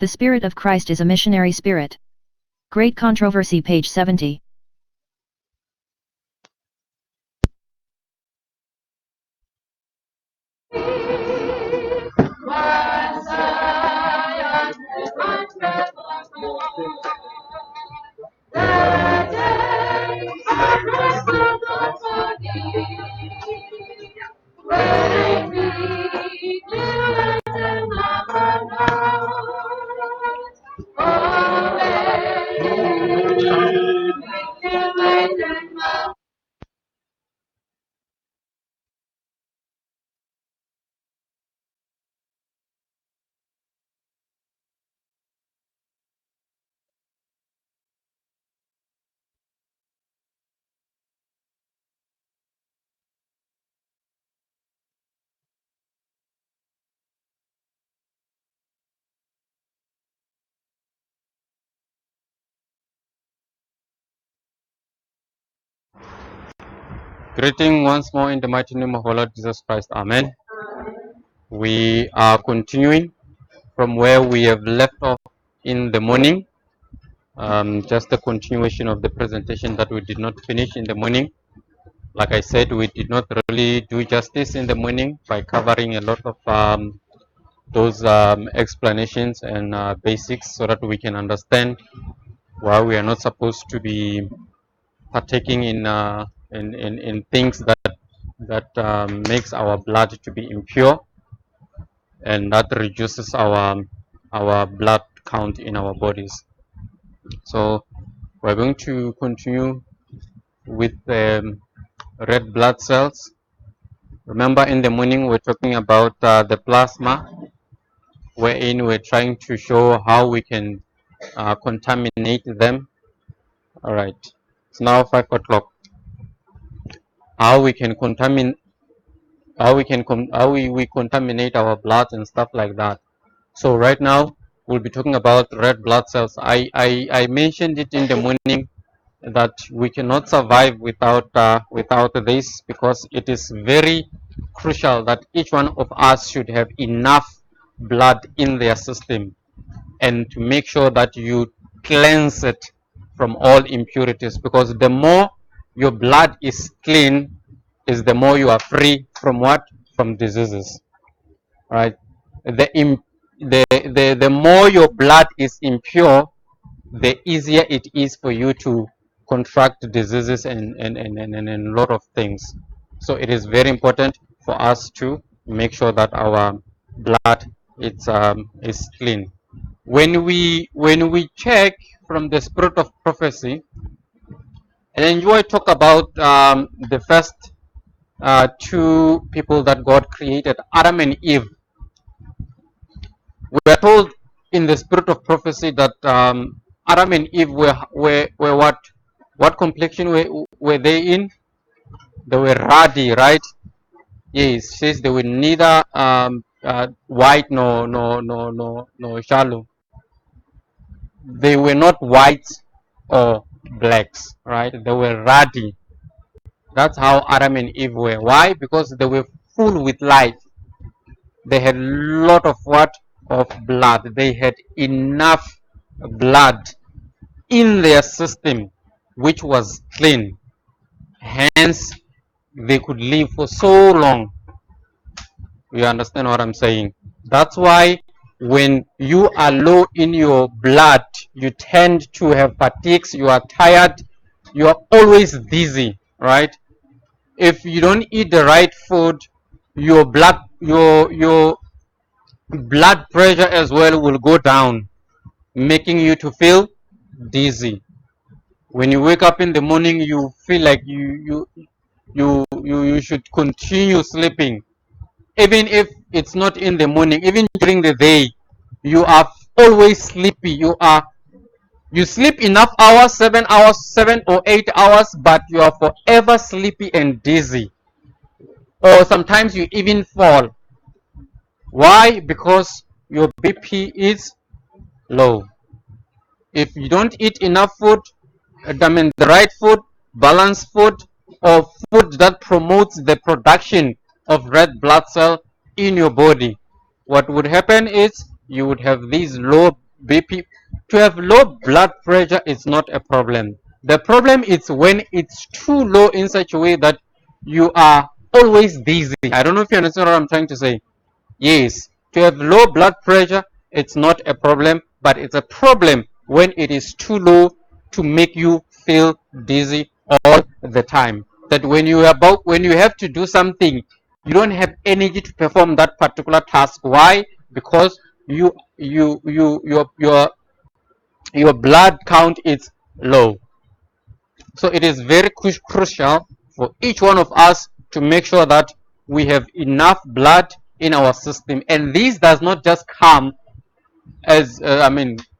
The Spirit of Christ is a missionary spirit. Great Controversy, page 70. Greeting once more in the mighty name of our Lord Jesus Christ. Amen. We are continuing from where we have left off in the morning. Just a continuation of the presentation that we did not finish in the morning. Like I said, we did not really do justice in the morning by covering a lot of those explanations and basics so that we can understand why we are not supposed to be partaking in things that makes our blood to be impure, and that reduces our blood count in our bodies. So we're going to continue with red blood cells. Remember, in the morning we're talking about the plasma, wherein we're trying to show how we can contaminate them. All right, it's now 5 o'clock. How we can contaminate we contaminate our blood and stuff like that. So right now we'll be talking about red blood cells. I mentioned it in the morning that we cannot survive without this, because it is very crucial that each one of us should have enough blood in their system, and to make sure that you cleanse it from all impurities, because the more your blood is clean is the more you are free from what? From diseases, right? The more your blood is impure, the easier it is for you to contract diseases and a lot of things. So it is very important for us to make sure that our blood is clean. When we check from the spirit of prophecy, and then you talk about the first two people that God created, Adam and Eve. We are told in the spirit of prophecy that Adam and Eve were what? What complexion were they in? They were ruddy, right? Yes, says they were neither white nor shallow. They were not white or blacks, right? They were ruddy. That's how Adam and Eve were. Why? Because they were full with life. They had a lot of what? Of blood. They had enough blood in their system, which was clean. Hence, they could live for so long. You understand what I'm saying? That's why when you are low in your blood, you tend to have fatigues, you are tired, you are always dizzy, right? If you don't eat the right food, your blood pressure as well will go down, making you to feel dizzy. When you wake up in the morning, you feel like you should continue sleeping, even if it's not in the morning. Even during the day, you are always sleepy. You sleep enough hours, 7 or 8 hours, but you are forever sleepy and dizzy, or sometimes you even fall. Why? Because your BP is low. If you don't eat enough food, the right food, balanced food, or food that promotes the production of red blood cell in your body, what would happen is you would have these low BP, to have low blood pressure is not a problem. The problem is when it's too low in such a way that you are always dizzy. I don't know if you understand what I'm trying to say. Yes, to have low blood pressure, it's not a problem, but it's a problem when it is too low to make you feel dizzy all the time. That when you have to do something, you don't have energy to perform that particular task. Why? Because your blood count is low. So it is very crucial for each one of us to make sure that we have enough blood in our system. And this does not just come as,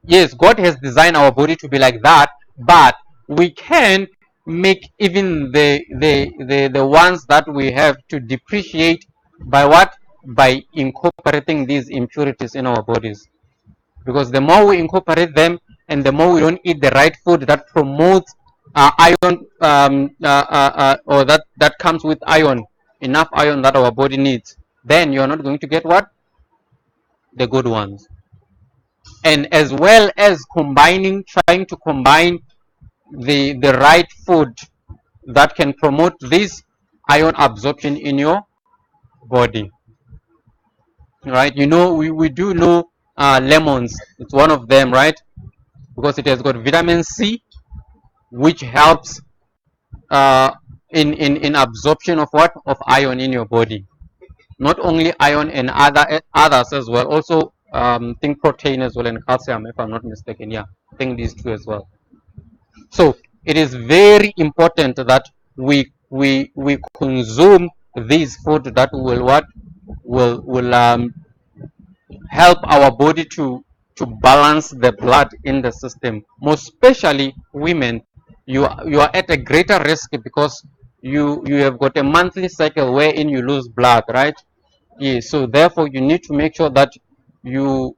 yes, God has designed our body to be like that, but we can make even the ones that we have to depreciate by what? By incorporating these impurities in our bodies. Because the more we incorporate them and the more we don't eat the right food that promotes iron or that comes with iron, enough iron that our body needs, then you're not going to get what? The good ones. And as well as trying to combine the right food that can promote this iron absorption in your body. Right? You know, we do know lemons. It's one of them, right? Because it has got vitamin C, which helps in absorption of what? Of iron in your body. Not only iron and others as well. Also, think protein as well and calcium, if I'm not mistaken. Yeah, I think these two as well. So it is very important that we consume these food that will help our body to balance the blood in the system. Most especially women, you are at a greater risk because you have got a monthly cycle wherein you lose blood, right? Yes. So therefore, you need to make sure that you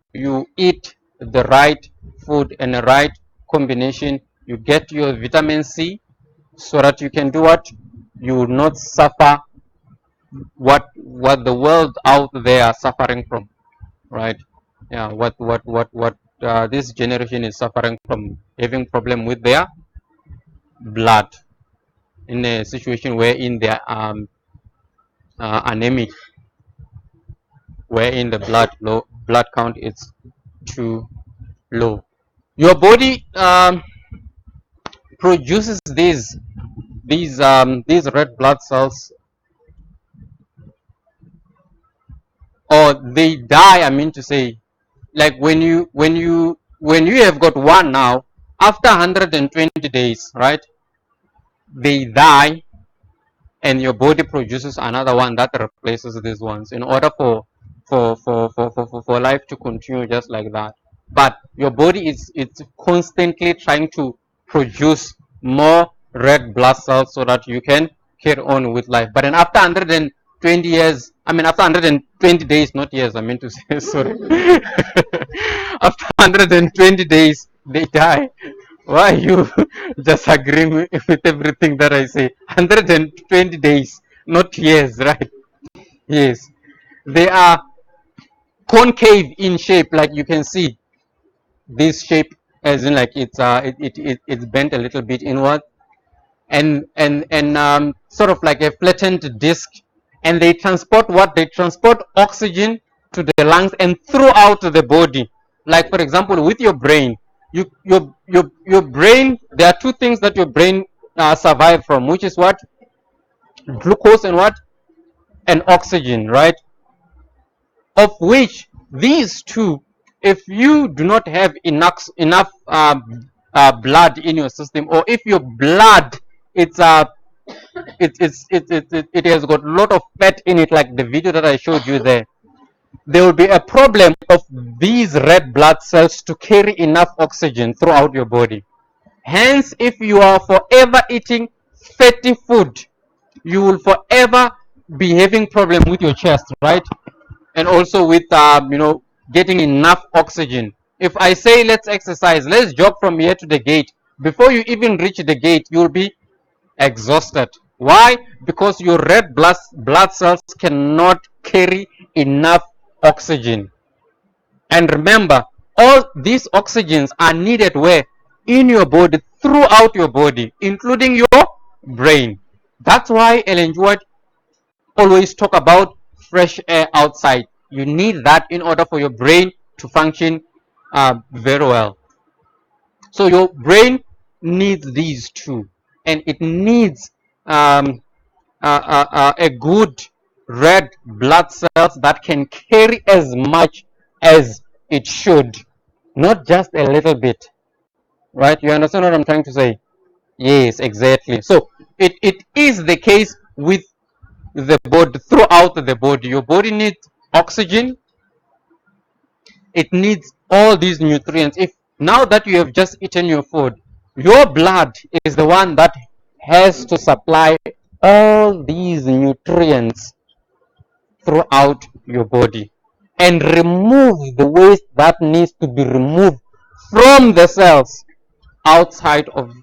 eat the right food and the right combination. You get your vitamin C so that you can do what? You will not suffer what the world out there are suffering from, right? Yeah, what this generation is suffering from, having problem with their blood in a situation wherein they are anemic, wherein the blood count is too low. Your body produces these red blood cells, or they die. I mean to say, like when you have got one now, after 120 days, right? They die, and your body produces another one that replaces these ones in order for life to continue just like that. But your body is constantly trying to produce more red blood cells so that you can carry on with life. But then after 120 years, after 120 days, not years, I mean to say, sorry. After 120 days, they die. Why are you just agreeing with everything that I say? 120 days, not years, right? Yes. They are concave in shape, like you can see. This shape, as in like it's bent a little bit inward, and sort of like a flattened disc, and they transport what? They transport oxygen to the lungs and throughout the body. Like for example, with your brain, your brain, there are two things that your brain survive from, which is what? Glucose and what? And oxygen, right? Of which these two, if you do not have enough blood in your system, or if your blood it has got a lot of fat in it, like the video that I showed you there will be a problem of these red blood cells to carry enough oxygen throughout your body. Hence, if you are forever eating fatty food, you will forever be having problem with your chest, right? And also with getting enough oxygen. If I say let's exercise, let's jog from here to the gate, before you even reach the gate, you'll be exhausted. Why? Because your red blood cells cannot carry enough oxygen. And remember, all these oxygens are needed where? In your body, throughout your body, including your brain. That's why Ellen G. White always talk about fresh air outside. You need that in order for your brain to function very well. So your brain needs these two, and it needs a good red blood cells that can carry as much as it should, not just a little bit. Right? You understand what I'm trying to say? Yes, exactly. So it is the case with the body, throughout the body. Your body needs oxygen. It needs all these nutrients. If now that you have just eaten your food, your blood is the one that has to supply all these nutrients throughout your body and remove the waste that needs to be removed from the cells outside of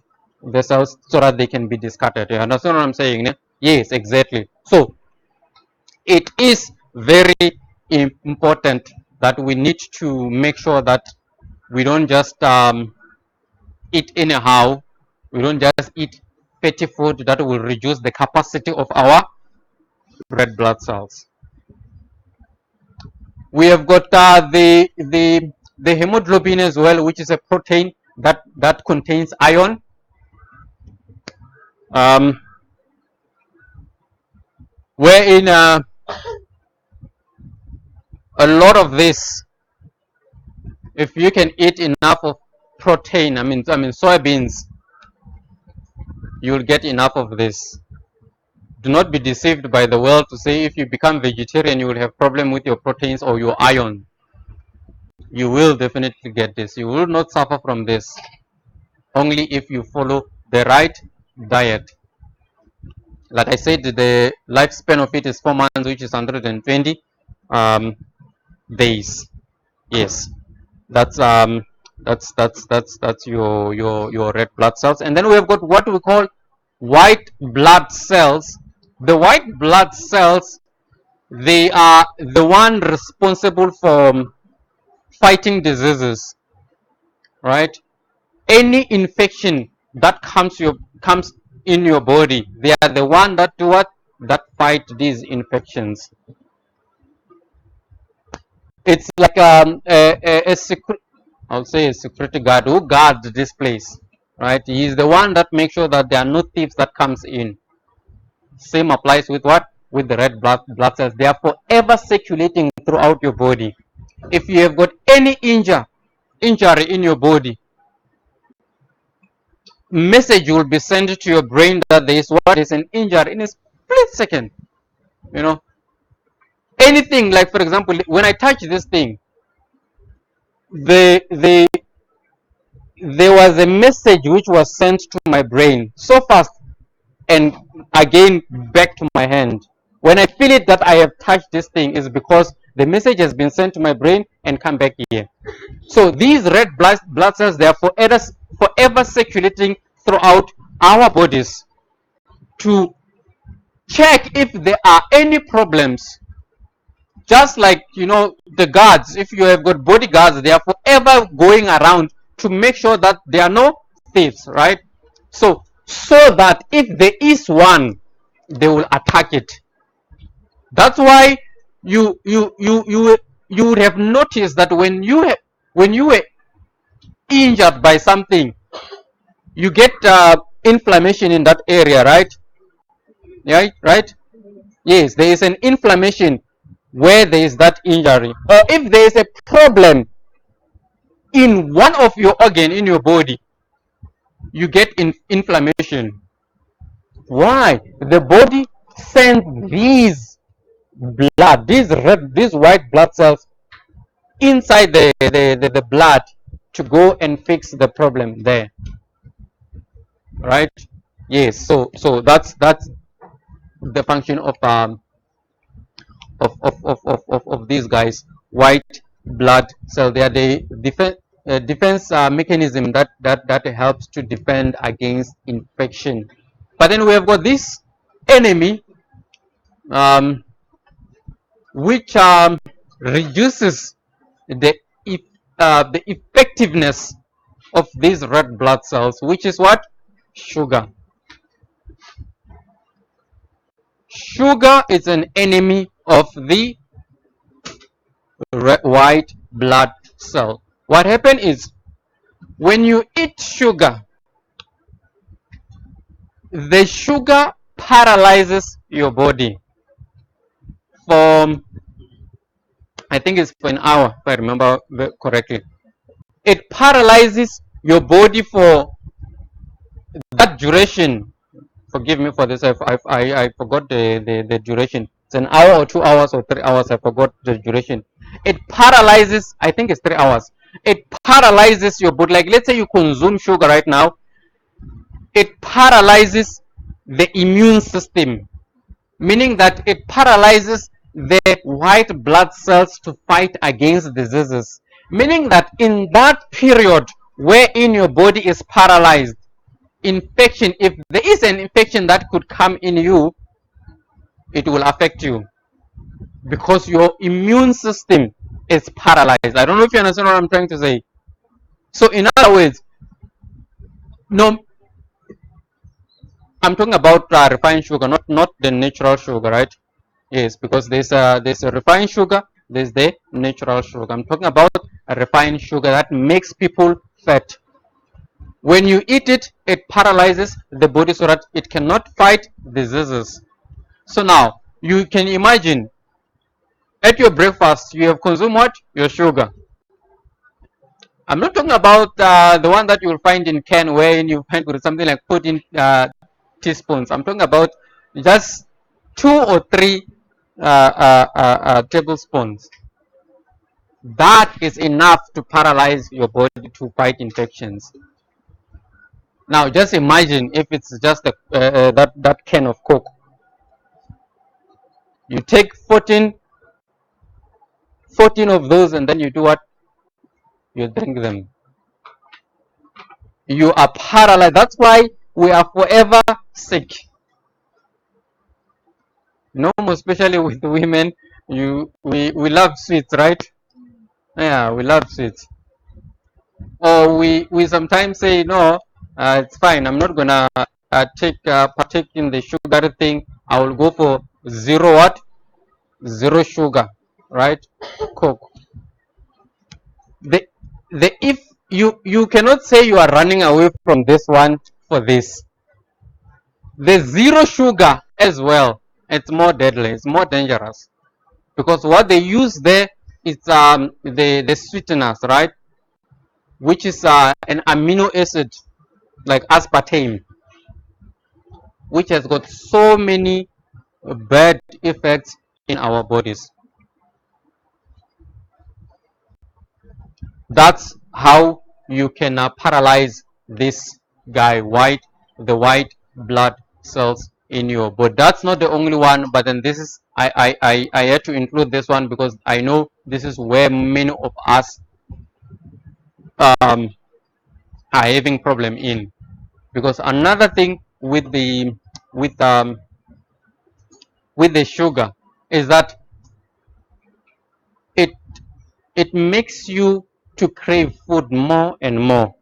the cells so that they can be discarded. You understand what I'm saying? Yes, exactly. So it is very important that we need to make sure that we don't just eat anyhow. We don't just eat fatty food that will reduce the capacity of our red blood cells. We have got the hemoglobin as well, which is a protein that contains iron. Wherein a lot of this, if you can eat enough of protein, I mean soybeans, you'll get enough of this. Do not be deceived by the world to say if you become vegetarian you will have problem with your proteins or your iron. You will definitely get this. You will not suffer from this only if you follow the right diet. Like I said, the lifespan of it is 4 months, which is 120 days. Yes, that's your red blood cells. And then we have got what we call white blood cells. The white blood cells, they are the one responsible for fighting diseases, right? Any infection that comes in your body, they are the one that do what? That fight these infections. It's like a secret, I'll say a security guard who guards this place, right? He is the one that makes sure that there are no thieves that comes in. Same applies with what? With the red blood cells. They are forever circulating throughout your body. If you have got any injury in your body, message will be sent to your brain that there is what is an injury in a split second. You know, anything like, for example, when I touch this thing, there was a message which was sent to my brain so fast and again back to my hand. When I feel it that I have touched this thing is because the message has been sent to my brain and come back here. So these red blood cells, they are forever circulating throughout our bodies to check if there are any problems. Just like, you know, the guards, if you have got bodyguards, they are forever going around to make sure that there are no thieves, right? So that if there is one, they will attack it. That's why you would have noticed that when you were injured by something, you get inflammation in that area, right? Yeah, right? Yes, there is an inflammation where there is that injury. Or if there is a problem in one of your organ in your body, you get inflammation. Why? The body sends these white blood cells inside the blood to go and fix the problem there. Right? Yes. So that's the function of these guys, white blood cell. They are the defense mechanism that helps to defend against infection. But then we have got this enemy, which reduces the the effectiveness of these red blood cells, which is what? Sugar. Sugar is an enemy of the white blood cell. What happens is, when you eat sugar, the sugar paralyzes your body for, I think it's for an hour, if I remember correctly. It paralyzes your body for that duration. Forgive me for this, I forgot the duration. It's an hour or 2 hours or 3 hours, I forgot the duration. It paralyzes, I think it's 3 hours. It paralyzes your body. Like, let's say you consume sugar right now, it paralyzes the immune system, meaning that it paralyzes the white blood cells to fight against diseases. Meaning that in that period wherein your body is paralyzed, infection, if there is an infection that could come in you, it will affect you because your immune system is paralyzed. I don't know if you understand what I'm trying to say. So in other words, no, I'm talking about refined sugar, not the natural sugar, right? Yes, because there's a refined sugar, there's the natural sugar. I'm talking about a refined sugar that makes people fat. When you eat it, it paralyzes the body so that it cannot fight diseases. So now, you can imagine, at your breakfast, you have consumed what? Your sugar. I'm not talking about the one that you will find in can where you find with something like 14 teaspoons. I'm talking about just 2 or 3 tablespoons. That is enough to paralyze your body to fight infections. Now, just imagine if it's just that can of Coke. You take 14 of those and then you do what? You drink them. You are paralyzed. That's why we are forever sick. No, especially with women, we love sweets, right? Yeah, we love sweets. Or we sometimes say, no, it's fine, I'm not gonna partake in the sugar thing. I will go for zero what? Zero sugar, right? Coke. If you cannot say you are running away from this one for this. The zero sugar as well, it's more deadly, it's more dangerous, because what they use there is the sweeteners, right? Which is an amino acid like aspartame, which has got so many bad effects in our bodies. That's how you can paralyze this guy, the white blood cells in your body. That's not the only one, but then this is, I had to include this one because I know this is where many of us are having problem in. Because another thing with the sugar is that it makes you to crave food more and more.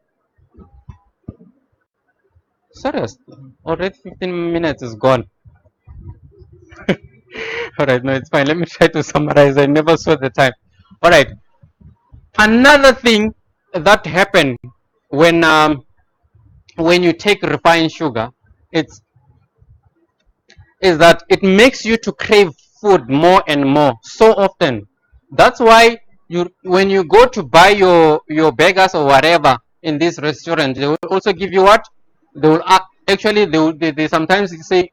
Seriously, already 15 minutes is gone. Alright, no, it's fine. Let me try to summarize. I never saw the time. Alright. Another thing that happened when you take refined sugar, is that it makes you to crave food more and more so often. That's why when you go to buy your burgers or whatever in this restaurant, they will also give you what? They will actually they sometimes say,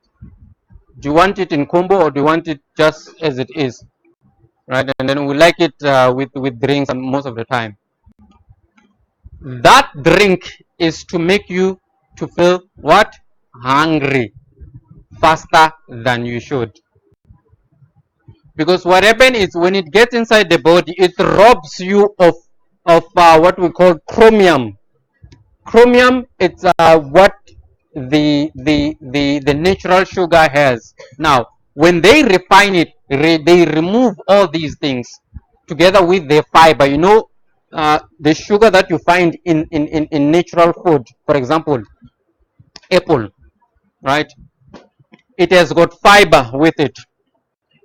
do you want it in combo or do you want it just as it is, right? And then we like it with drinks most of the time. That drink is to make you to feel what? Hungry faster than you should. Because what happens is when it gets inside the body, it robs you of what we call chromium. Chromium, it's what the natural sugar has. Now, when they refine it, they remove all these things together with the fiber. You know, the sugar that you find in natural food, for example, apple, right? It has got fiber with it.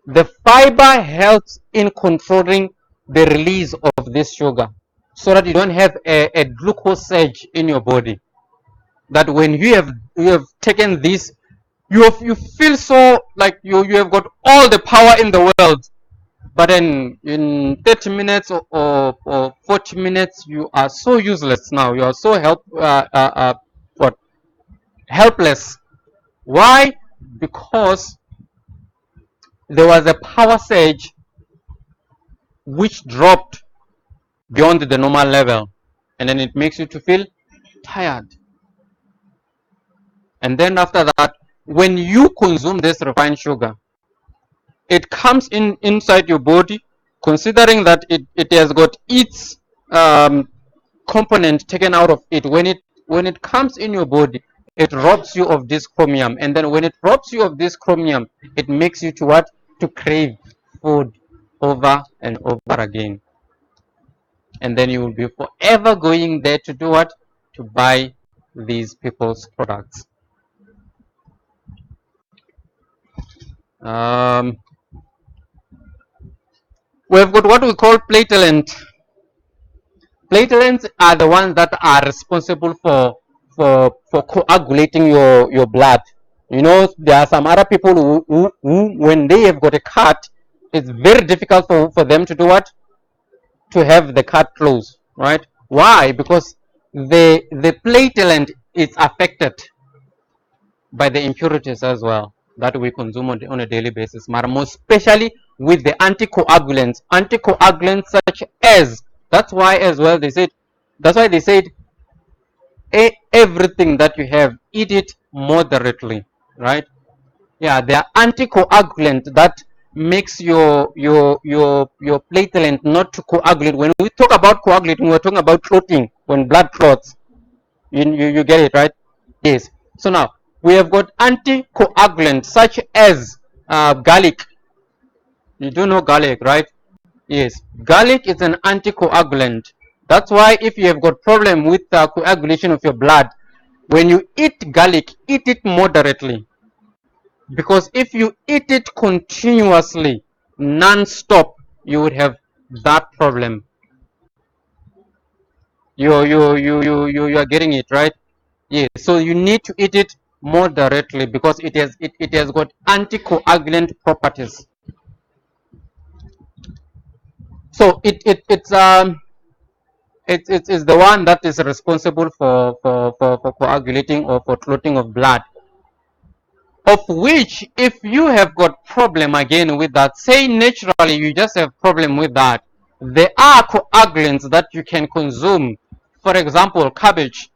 The fiber helps in controlling the release of this sugar so that you don't have a glucose surge in your body. That when you have taken this, you feel so like you have got all the power in the world, but then in 30 minutes or 40 minutes you are so useless now. You are so helpless. Why? Because there was a power surge which dropped beyond the normal level, and then it makes you to feel tired. And then after that, when you consume this refined sugar, it comes inside your body, considering that it has got its component taken out of it. When it comes in your body, it robs you of this chromium, and then when it robs you of this chromium, it makes you to what? To crave food over and over again. And then you will be forever going there to do what? To buy these people's products. We've got what we call platelet. Platelets are the ones that are responsible for coagulating your blood. You know, there are some other people who when they have got a cut, it's very difficult for them to do what? To have the cut close, right? Why? Because the platelet is affected by the impurities as well that we consume on a daily basis, but more especially with the anticoagulants such as, that's why as well they said, that's why they said everything that you have, eat it moderately, right? Yeah, they are anticoagulant that makes your platelet not to coagulate. When we talk about coagulating, we're talking about clotting, when blood clots. You get it, right? Yes. So now we have got anticoagulants such as garlic. You do know garlic, right? Yes. Garlic is an anticoagulant. That's why if you have got problem with coagulation of your blood, when you eat garlic, eat it moderately. Because if you eat it continuously, non-stop, you would have that problem. You are getting it, right? Yes. So you need to eat it moderately because it has got anticoagulant properties. So it's the one that is responsible for coagulating or for clotting of blood. Of which, if you have got problem again with that, say naturally you just have problem with that, there are coagulants that you can consume. For example, cabbage.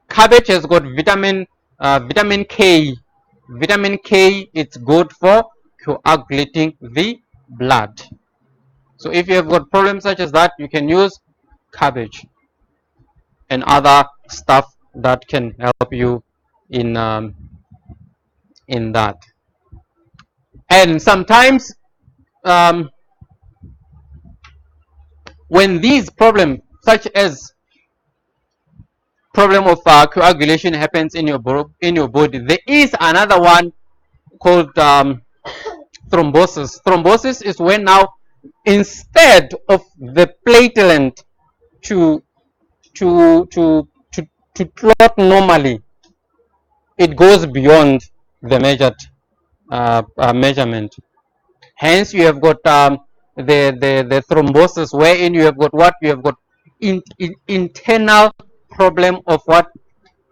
Cabbage has got vitamin K. Vitamin K, it's good for coagulating the blood. So if you have got problems such as that, you can use cabbage and other stuff that can help you in that. And sometimes when these problems such as problem of coagulation happens in your body, there is another one called thrombosis. Thrombosis is when now instead of the platelet to clot normally, it goes beyond the measured measurement. Hence, you have got the thrombosis, wherein you have got what? You have got internal problem of what?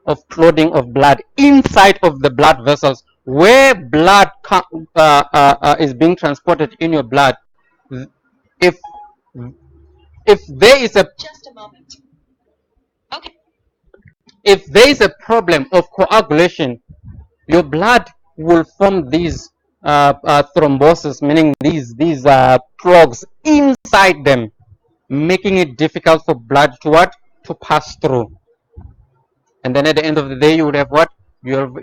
Of clotting of blood inside of the blood vessels, where blood is being transported in your blood. If there is a Just a moment. Okay. if there is a problem of coagulation, your blood will form these thrombosis, meaning these clogs inside them, making it difficult for blood to what? To pass through. And then at the end of the day, you would have what? You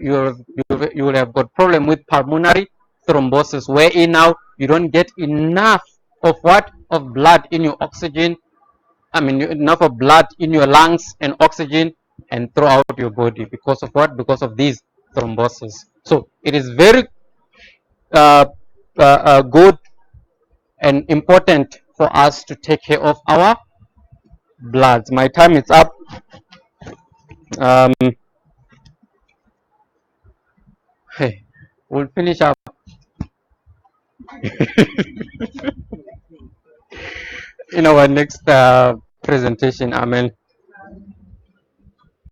would have got problem with pulmonary thrombosis, wherein now you don't get enough of what? Of blood in your oxygen enough of blood in your lungs and oxygen and throughout your body. Because of what? Because of these thrombosis. So it is very good and important for us to take care of our bloods. My time is up. Hey, we'll finish up in our next presentation. Amen.